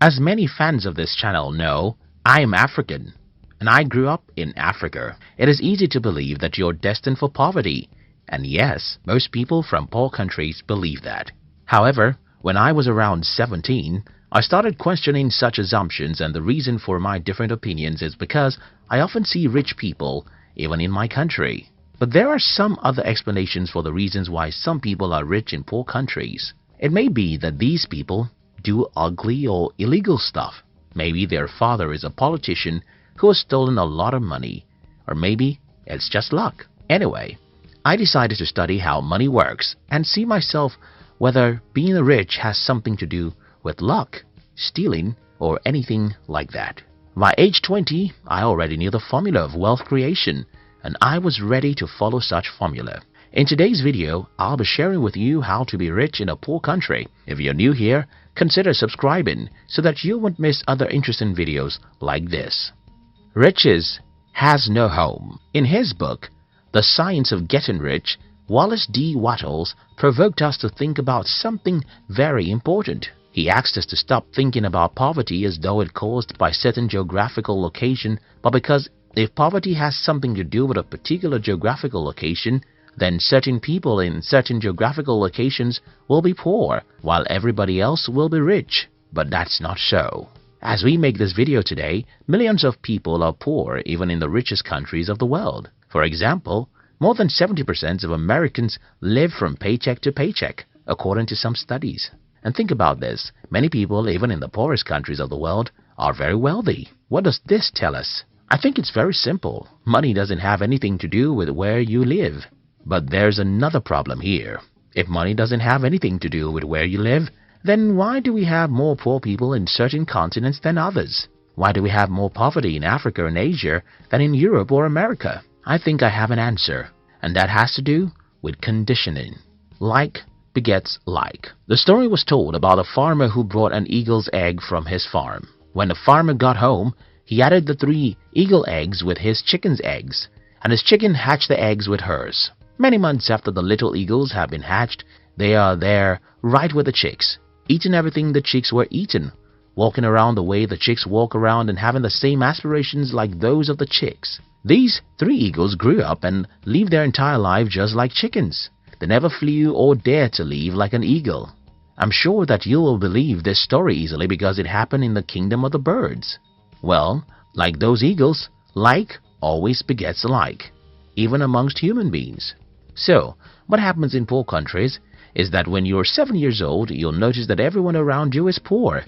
As many fans of this channel know, I am African and I grew up in Africa. It is easy to believe that you're destined for poverty, and yes, most people from poor countries believe that. However, when I was around 17, I started questioning such assumptions, and the reason for my different opinions is because I often see rich people even in my country. But there are some other explanations for the reasons why some people are rich in poor countries. It may be that these people do ugly or illegal stuff. Maybe their father is a politician who has stolen a lot of money, or maybe it's just luck. Anyway, I decided to study how money works and see myself whether being rich has something to do with luck, stealing, or anything like that. By age 20, I already knew the formula of wealth creation, and I was ready to follow such formula. In today's video, I'll be sharing with you how to be rich in a poor country. If you're new here, consider subscribing so that you won't miss other interesting videos like this. Riches has no home. In his book, The Science of Getting Rich, Wallace D. Wattles provoked us to think about something very important. He asked us to stop thinking about poverty as though it caused by certain geographical location, but because if poverty has something to do with a particular geographical location, then certain people in certain geographical locations will be poor, while everybody else will be rich. But that's not so. As we make this video today, millions of people are poor even in the richest countries of the world. For example, more than 70% of Americans live from paycheck to paycheck, according to some studies. And think about this, many people even in the poorest countries of the world are very wealthy. What does this tell us? I think it's very simple. Money doesn't have anything to do with where you live. But there's another problem here. If money doesn't have anything to do with where you live, then why do we have more poor people in certain continents than others? Why do we have more poverty in Africa and Asia than in Europe or America? I think I have an answer, and that has to do with conditioning. Like begets like. The story was told about a farmer who brought an eagle's egg from his farm. When the farmer got home, he added the 3 eagle eggs with his chicken's eggs, and his chicken hatched the eggs with hers. Many months after the little eagles have been hatched, they are there right with the chicks, eating everything the chicks were eaten, walking around the way the chicks walk around and having the same aspirations like those of the chicks. These 3 eagles grew up and lived their entire life just like chickens. They never flew or dared to leave like an eagle. I'm sure that you will believe this story easily because it happened in the kingdom of the birds. Well, like those eagles, like always begets like, even amongst human beings. So, what happens in poor countries is that when you're 7 years old, you'll notice that everyone around you is poor.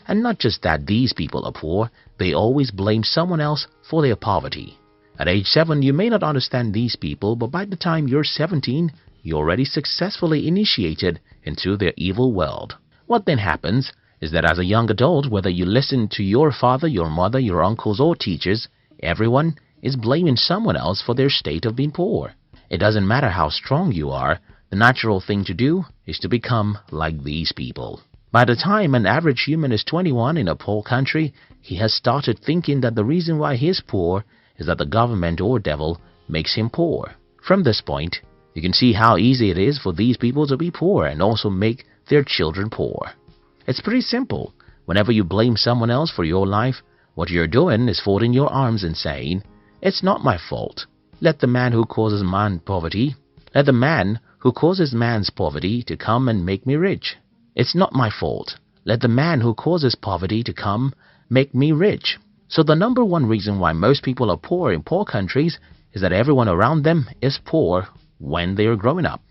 And not just that these people are poor, they always blame someone else for their poverty. At age 7, you may not understand these people, but by the time you're 17, you're already successfully initiated into their evil world. What then happens is that as a young adult, whether you listen to your father, your mother, your uncles or teachers, everyone is blaming someone else for their state of being poor. It doesn't matter how strong you are, the natural thing to do is to become like these people. By the time an average human is 21 in a poor country, he has started thinking that the reason why he is poor is that the government or devil makes him poor. From this point, you can see how easy it is for these people to be poor and also make their children poor. It's pretty simple. Whenever you blame someone else for your life, what you're doing is folding your arms and saying, "It's not my fault. Let the man who causes man's poverty to come and make me rich. It's not my fault. Let the man who causes poverty to come make me rich." So the number one reason why most people are poor in poor countries is that everyone around them is poor when they are growing up.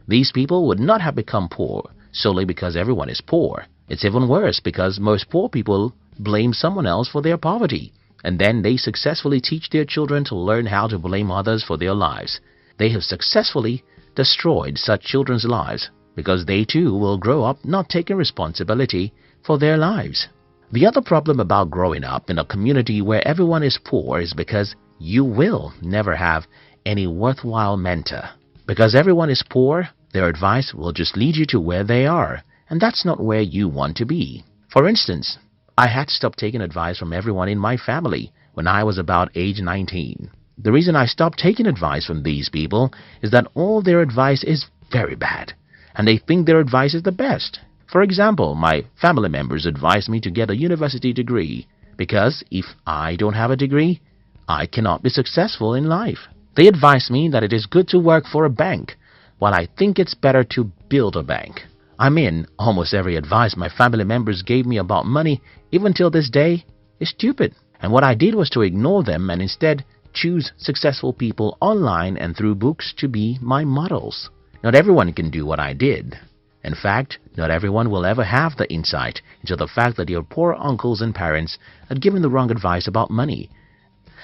These people would not have become poor solely because everyone is poor. It's even worse because most poor people blame someone else for their poverty, and then they successfully teach their children to learn how to blame others for their lives. They have successfully destroyed such children's lives because they too will grow up not taking responsibility for their lives. The other problem about growing up in a community where everyone is poor is because you will never have any worthwhile mentor. Because everyone is poor, their advice will just lead you to where they are, and that's not where you want to be. For instance, I had to stop taking advice from everyone in my family when I was about age 19. The reason I stopped taking advice from these people is that all their advice is very bad, and they think their advice is the best. For example, my family members advise me to get a university degree because if I don't have a degree, I cannot be successful in life. They advise me that it is good to work for a bank, while I think it's better to build a bank. I mean, almost every advice my family members gave me about money, even till this day, is stupid. And what I did was to ignore them and instead choose successful people online and through books to be my models. Not everyone can do what I did. In fact, not everyone will ever have the insight into the fact that your poor uncles and parents had given the wrong advice about money.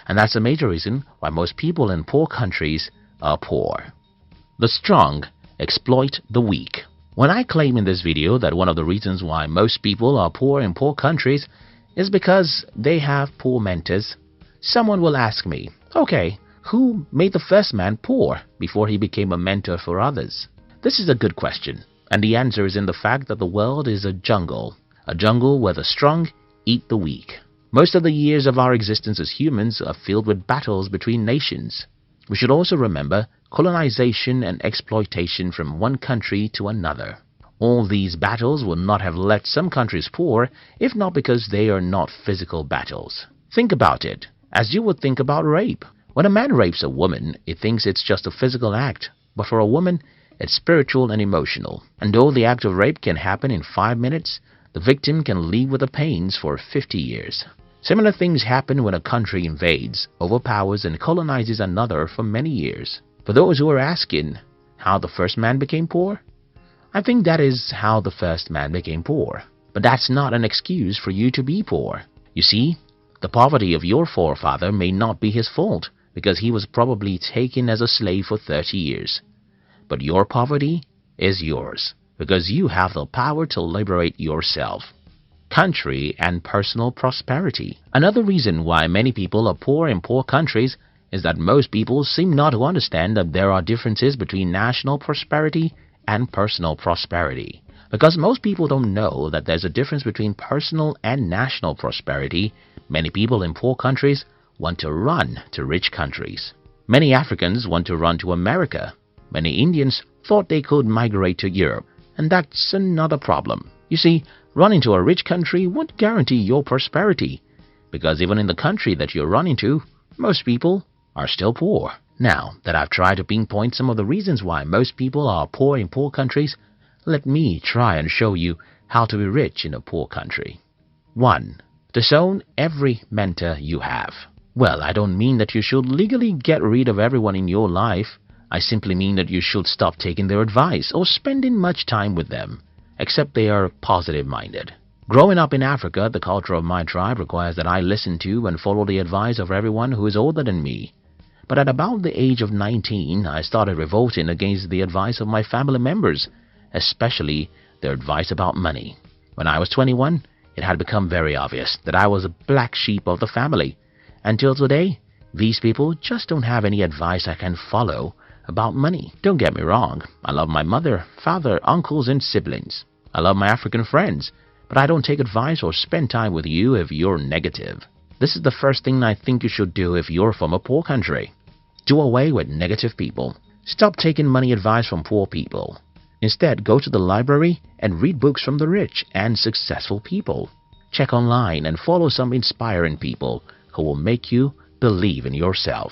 And that's a major reason why most people in poor countries are poor. The strong exploit the weak. When I claim in this video that one of the reasons why most people are poor in poor countries is because they have poor mentors, someone will ask me, okay, who made the first man poor before he became a mentor for others? This is a good question, and the answer is in the fact that the world is a jungle where the strong eat the weak. Most of the years of our existence as humans are filled with battles between nations. We should also remember colonization and exploitation from one country to another. All these battles would not have left some countries poor if not because they are not physical battles. Think about it, as you would think about rape. When a man rapes a woman, he thinks it's just a physical act, but for a woman, it's spiritual and emotional. And though the act of rape can happen in 5 minutes, the victim can live with the pains for 50 years. Similar things happen when a country invades, overpowers, and colonizes another for many years. For those who are asking how the first man became poor, I think that is how the first man became poor. But that's not an excuse for you to be poor. You see, the poverty of your forefather may not be his fault because he was probably taken as a slave for 30 years. But your poverty is yours because you have the power to liberate yourself. Country and personal prosperity. Another reason why many people are poor in poor countries is that most people seem not to understand that there are differences between national prosperity and personal prosperity. Because most people don't know that there's a difference between personal and national prosperity, many people in poor countries want to run to rich countries. Many Africans want to run to America. Many Indians thought they could migrate to Europe, and that's another problem. You see, running to a rich country won't guarantee your prosperity, because even in the country that you're running to, most people are still poor. Now that I've tried to pinpoint some of the reasons why most people are poor in poor countries, let me try and show you how to be rich in a poor country. 1. Disown every mentor you have. Well, I don't mean that you should legally get rid of everyone in your life. I simply mean that you should stop taking their advice or spending much time with them, except they are positive-minded. Growing up in Africa, the culture of my tribe requires that I listen to and follow the advice of everyone who is older than me. But at about the age of 19, I started revolting against the advice of my family members, especially their advice about money. When I was 21, it had become very obvious that I was a black sheep of the family. Until today, these people just don't have any advice I can follow about money. Don't get me wrong, I love my mother, father, uncles, and siblings. I love my African friends, but I don't take advice or spend time with you if you're negative. This is the first thing I think you should do if you're from a poor country. Do away with negative people. Stop taking money advice from poor people. Instead, go to the library and read books from the rich and successful people. Check online and follow some inspiring people who will make you believe in yourself.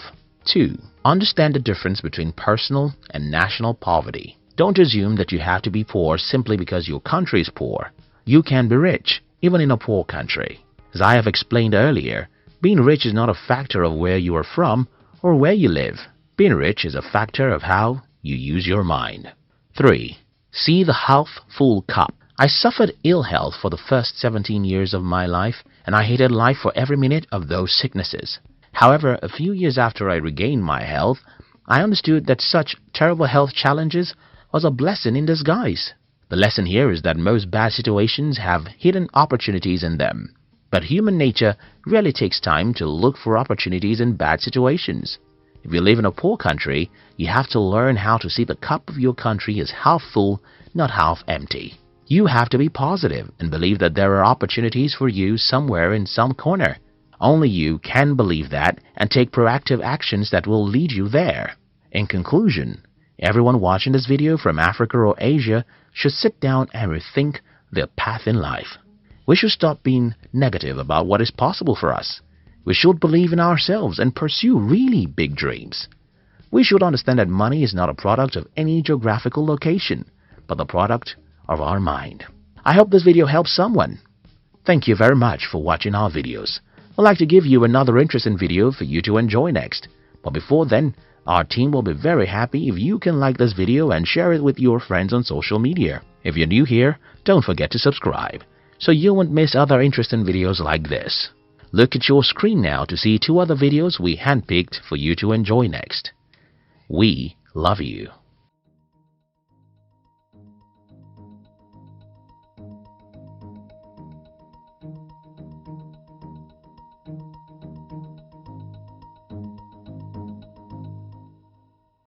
2. Understand the difference between personal and national poverty. Don't assume that you have to be poor simply because your country is poor. You can be rich, even in a poor country. As I have explained earlier, being rich is not a factor of where you are from or where you live. Being rich is a factor of how you use your mind. 3. See the half-full cup. I suffered ill health for the first 17 years of my life, and I hated life for every minute of those sicknesses. However, a few years after I regained my health, I understood that such terrible health challenges was a blessing in disguise. The lesson here is that most bad situations have hidden opportunities in them. But human nature really takes time to look for opportunities in bad situations. If you live in a poor country, you have to learn how to see the cup of your country as half full, not half empty. You have to be positive and believe that there are opportunities for you somewhere in some corner. Only you can believe that and take proactive actions that will lead you there. In conclusion, everyone watching this video from Africa or Asia should sit down and rethink their path in life. We should stop being negative about what is possible for us. We should believe in ourselves and pursue really big dreams. We should understand that money is not a product of any geographical location, but the product of our mind. I hope this video helps someone. Thank you very much for watching our videos. I'd like to give you another interesting video for you to enjoy next. But before then, our team will be very happy if you can like this video and share it with your friends on social media. If you're new here, don't forget to subscribe, so you won't miss other interesting videos like this. Look at your screen now to see 2 other videos we handpicked for you to enjoy next. We love you.